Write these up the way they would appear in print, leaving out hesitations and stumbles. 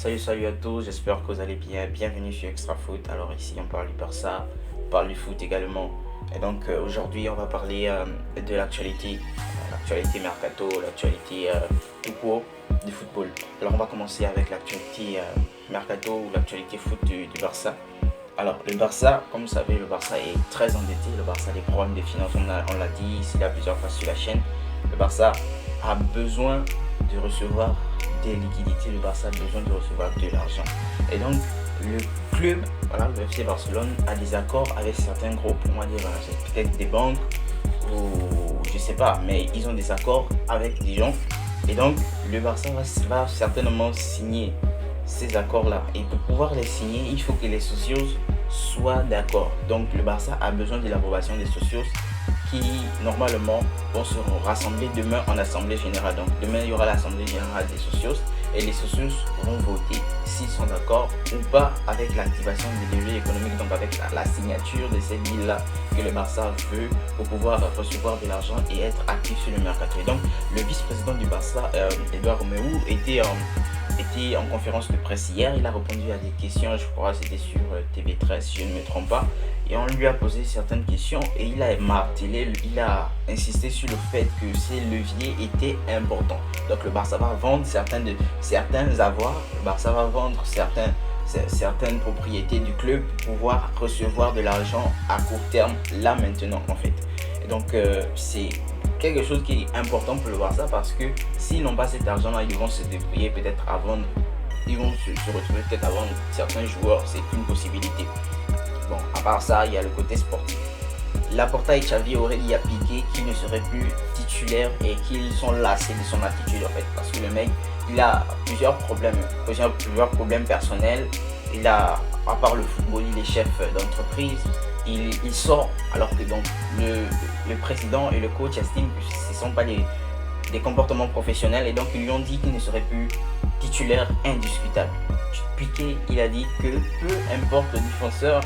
Salut à tous, j'espère que vous allez bien. Bienvenue sur Extra Foot. Alors ici on parle du Barça, on parle du foot également. Et donc aujourd'hui on va parler de l'actualité mercato, l'actualité tout court du football. Alors on va commencer avec l'actualité mercato ou l'actualité foot du Barça. Alors le Barça, comme vous savez, le Barça est très endetté. Le Barça a des problèmes de finances, on l'a dit ici là plusieurs fois sur la chaîne. Le Barça a besoin de recevoir des liquidités, le Barça a besoin de recevoir de l'argent. Et donc, le club, voilà, le FC Barcelone, a des accords avec certains groupes, on va dire, peut-être des banques ou je sais pas, mais ils ont des accords avec des gens. Et donc, le Barça va certainement signer ces accords-là. Et pour pouvoir les signer, il faut que les socios soient d'accord. Donc, le Barça a besoin de l'approbation des socios qui normalement vont se rassembler demain en assemblée générale. Donc demain il y aura l'assemblée générale des socios et les socios vont voter s'ils sont d'accord ou pas avec l'activation des leviers économiques, donc avec la signature de ces deals là que le Barça veut pour pouvoir recevoir de l'argent et être actif sur le mercato. Et donc le vice-président du Barça, Edouard Romeu, était en conférence de presse hier. Il a répondu à des questions, je crois c'était sur TV13 si je ne me trompe pas, et on lui a posé certaines questions et il a martelé, il a insisté sur le fait que ces leviers étaient importants. Donc le Barça va vendre certains avoirs, le Barça va vendre certaines propriétés du club pour pouvoir recevoir de l'argent à court terme, là maintenant en fait. Et donc c'est quelque chose qui est important pour le Barça parce que s'ils n'ont pas cet argent là, ils vont se débrouiller peut-être à vendre, ils vont se retrouver peut-être à vendre certains joueurs, c'est une possibilité. Bon, à part ça, il y a le côté sportif. Laporta et Xavi auraient dit à Piqué qu'il ne serait plus titulaire et qu'ils sont lassés de son attitude en fait, parce que le mec il a plusieurs problèmes personnels. Il a, à part le football, il est chef d'entreprise. Il sort alors que donc le président et le coach estiment que ce ne sont pas des comportements professionnels et donc ils lui ont dit qu'il ne serait plus titulaire indiscutable. Piqué, il a dit que peu importe le défenseur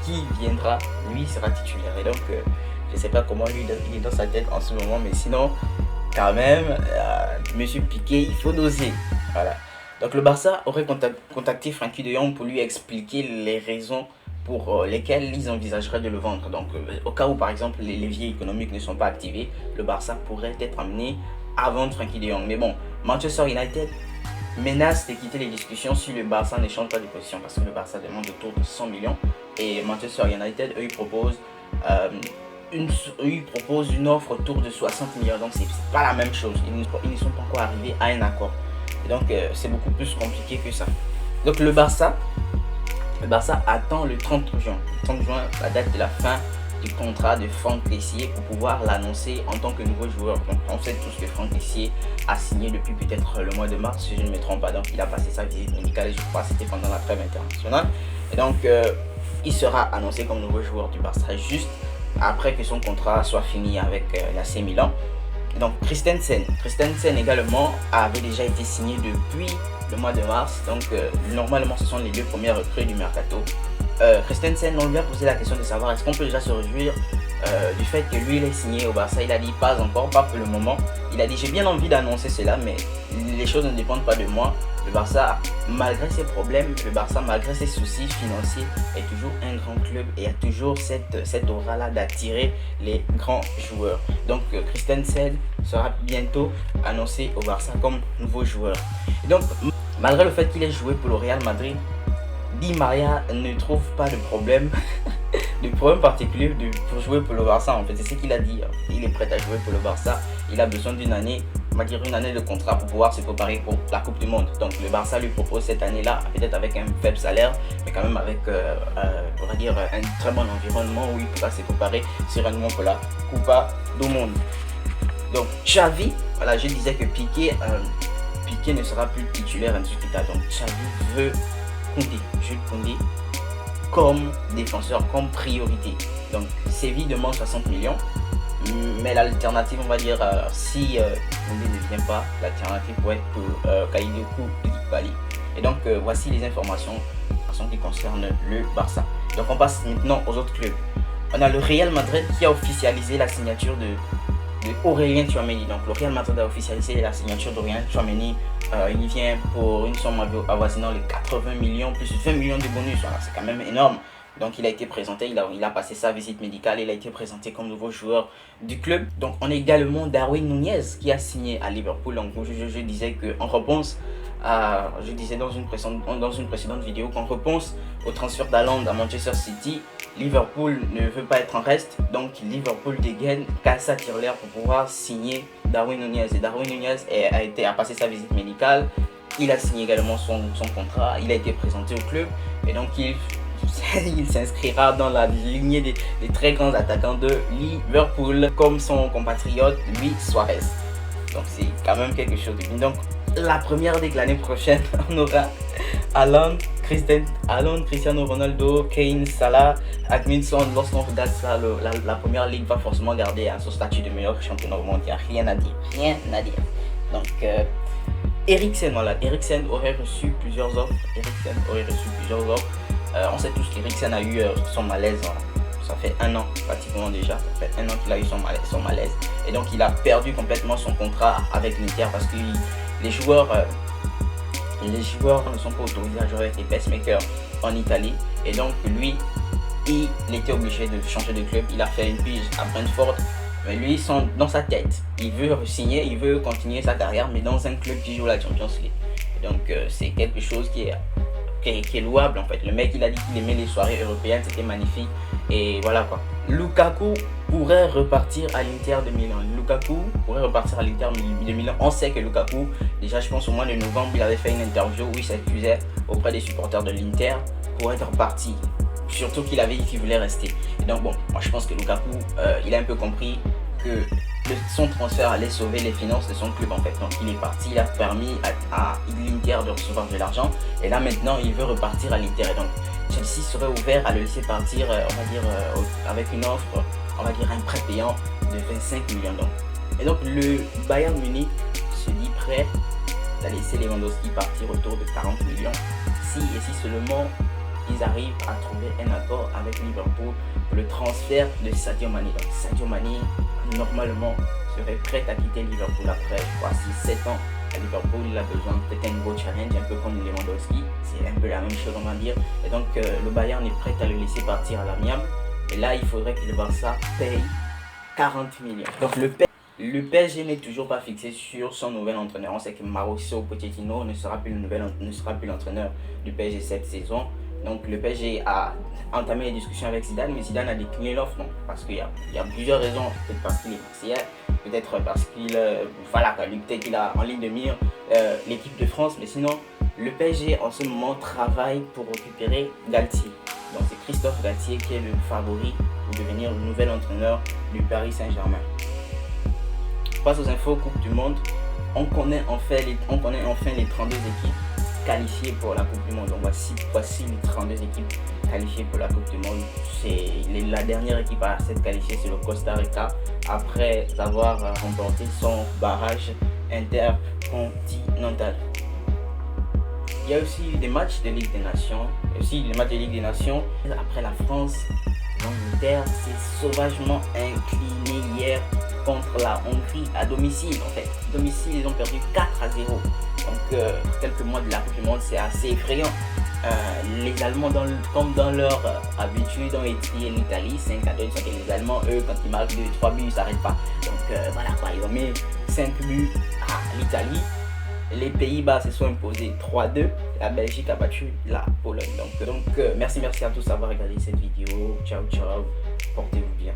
qui viendra, lui sera titulaire. Et donc je ne sais pas comment lui il est dans sa tête en ce moment, mais sinon quand même monsieur Piqué, il faut doser. Voilà. Donc le Barça aurait contacté Frenkie de Jong pour lui expliquer les raisons pour lesquels ils envisageraient de le vendre. Donc au cas où par exemple les leviers économiques ne sont pas activés, le Barça pourrait être amené à vendre Frenkie de Jong. Mais bon, Manchester United menace de quitter les discussions si le Barça ne change pas de position, parce que le Barça demande autour de 100 millions et Manchester United eux ils proposent une offre autour de 60 millions. Donc c'est pas la même chose, ils ne sont pas encore arrivés à un accord. Et donc c'est beaucoup plus compliqué que ça. Donc le Barça attend le 30 juin. Le 30 juin, la date de la fin du contrat de Franck Kessié pour pouvoir l'annoncer en tant que nouveau joueur. Donc on sait tous que Franck Kessié a signé depuis peut-être le mois de mars, si je ne me trompe pas. Donc il a passé sa visite médicale et je crois que c'était pendant la trêve internationale. Et donc il sera annoncé comme nouveau joueur du Barça juste après que son contrat soit fini avec l'AC Milan. Et donc Christensen également avait déjà été signé depuis le mois de mars, donc normalement ce sont les deux premières recrues du mercato. Christensen, on lui a posé la question de savoir est-ce qu'on peut déjà se réjouir du fait que lui il est signé au Barça. Il a dit pas encore, pas pour le moment. Il a dit j'ai bien envie d'annoncer cela, mais les choses ne dépendent pas de moi. Le Barça, malgré ses problèmes, le Barça malgré ses soucis financiers est toujours un grand club et a toujours cette aura là d'attirer les grands joueurs. Donc Christensen sera bientôt annoncé au Barça comme nouveau joueur. Et donc malgré le fait qu'il ait joué pour le Real Madrid, Di Maria ne trouve pas de problème particulier pour jouer pour le Barça. En fait, c'est ce qu'il a dit. Il est prêt à jouer pour le Barça. Il a besoin d'une année, on va dire une année de contrat pour pouvoir se préparer pour la Coupe du Monde. Donc le Barça lui propose cette année-là, peut-être avec un faible salaire, mais quand même avec on va dire un très bon environnement où il pourra se préparer sereinement pour la Coupe du Monde. Donc Xavi, voilà, je disais que Piqué ne sera plus titulaire indiscutable. Donc Xavi veut Jules Koundé comme défenseur, comme priorité. Donc Séville demande 60 millions, mais l'alternative, on va dire, si Koundé ne vient pas, l'alternative pourrait être Kalidou Koulibaly. Et donc voici les informations qui concernent le Barça. Donc on passe maintenant aux autres clubs. On a le Real Madrid qui a officialisé la signature de Aurélien Tchouaméni. Donc le Real Madrid a officialisé la signature d'Aurélien Tchouaméni Il vient pour une somme avoisinant les 80 millions, plus 20 millions de bonus. Voilà, c'est quand même énorme. Donc il a été présenté, il a passé sa visite médicale, il a été présenté comme nouveau joueur du club. Donc on a également Darwin Núñez qui a signé à Liverpool. Donc je disais qu'on repense je disais dans une précédente vidéo qu'on repense au transfert d'Haaland à Manchester City. Liverpool ne veut pas être en reste, donc Liverpool dégaine Casa Tirler pour pouvoir signer Darwin Núñez. Et Darwin Núñez a passé sa visite médicale, il a signé également son contrat, il a été présenté au club et donc il s'inscrira dans la lignée des très grands attaquants de Liverpool comme son compatriote Luis Suarez. Donc c'est quand même quelque chose de bien. Donc la première dès que l'année prochaine on aura Haaland, Cristiano Ronaldo, Kane, Salah, Adminson. Lorsqu'on regarde ça, la première ligue va forcément garder son statut de meilleur championnat au monde. Il n'y a rien à dire. Donc Eriksen aurait reçu plusieurs offres. On sait tous qu'Eriksen a eu son malaise. Ça fait un an pratiquement déjà. Ça fait un an qu'il a eu son malaise. Et donc il a perdu complètement son contrat avec l'Inter parce que les joueurs ne sont pas autorisés à jouer avec les pacemakers en Italie. Et donc lui, il était obligé de changer de club. Il a fait une pige à Brentford. Mais lui, dans sa tête, il veut signer, il veut continuer sa carrière, mais dans un club qui joue la Champions League. Et donc c'est quelque chose qui est louable en fait. Le mec, il a dit qu'il aimait les soirées européennes, c'était magnifique. Et voilà quoi. Lukaku pourrait repartir à l'Inter de Milan. On sait que Lukaku, déjà je pense au mois de novembre, il avait fait une interview où il s'excusait auprès des supporters de l'Inter pour être reparti. Surtout qu'il avait dit qu'il voulait rester. Et donc bon, moi je pense que Lukaku, il a un peu compris que son transfert allait sauver les finances de son club en fait. Donc il est parti, il a permis à l'Inter de recevoir de l'argent. Et là maintenant il veut repartir à l'Inter. Et donc Chelsea serait ouvert à le laisser partir, on va dire, avec une offre, on va dire un prêt payant de 25 millions d'euros. Et donc le Bayern Munich se dit prêt à laisser Lewandowski partir autour de 40 millions si seulement ils arrivent à trouver un accord avec Liverpool pour le transfert de Sadio Mané. Donc Sadio Mané normalement serait prêt à quitter Liverpool après 6-7 ans à Liverpool. Il a besoin peut-être d'un gros challenge, un peu comme Lewandowski, c'est un peu la même chose on va dire. Et donc le Bayern est prêt à le laisser partir à l'amiable. Et là il faudrait que le Barça paye 40 millions. Donc le PSG n'est toujours pas fixé sur son nouvel entraîneur. On sait que Mauricio Pochettino ne sera plus l'entraîneur du PSG cette saison. Donc le PSG a entamé les discussions avec Zidane, mais Zidane a décliné l'offre. Parce qu'il y a plusieurs raisons. Peut-être parce qu'il est marseillais, peut-être parce qu'il a en ligne de mire l'équipe de France. Mais sinon, le PSG en ce moment travaille pour récupérer Galtier. Donc c'est Christophe Galtier qui est le favori pour devenir le nouvel entraîneur du Paris Saint-Germain. Face aux infos Coupe du Monde, on connaît enfin les 32 équipes qualifiées pour la Coupe du Monde. Donc voici les 32 équipes qualifiées pour la Coupe du Monde. La dernière équipe à s'être qualifiée, c'est le Costa Rica, après avoir remporté son barrage intercontinental. Il y a aussi des matchs de Ligue des Nations. Après la France, l'Angleterre s'est sauvagement incliné hier contre la Hongrie à domicile. En fait, à domicile, ils ont perdu 4-0. Donc, quelques mois de la Coupe du Monde, c'est assez effrayant. Les Allemands, comme dans leur habitude, ont étrié l'Italie 5-2. Donc, les Allemands, eux, quand ils marquent 2-3 buts, ils ne s'arrêtent pas. Donc, voilà quoi, ils ont mis 5 buts à l'Italie. Les Pays-Bas se sont imposés 3-2. La Belgique a battu la Pologne. Donc merci à tous d'avoir regardé cette vidéo. Ciao, portez-vous bien.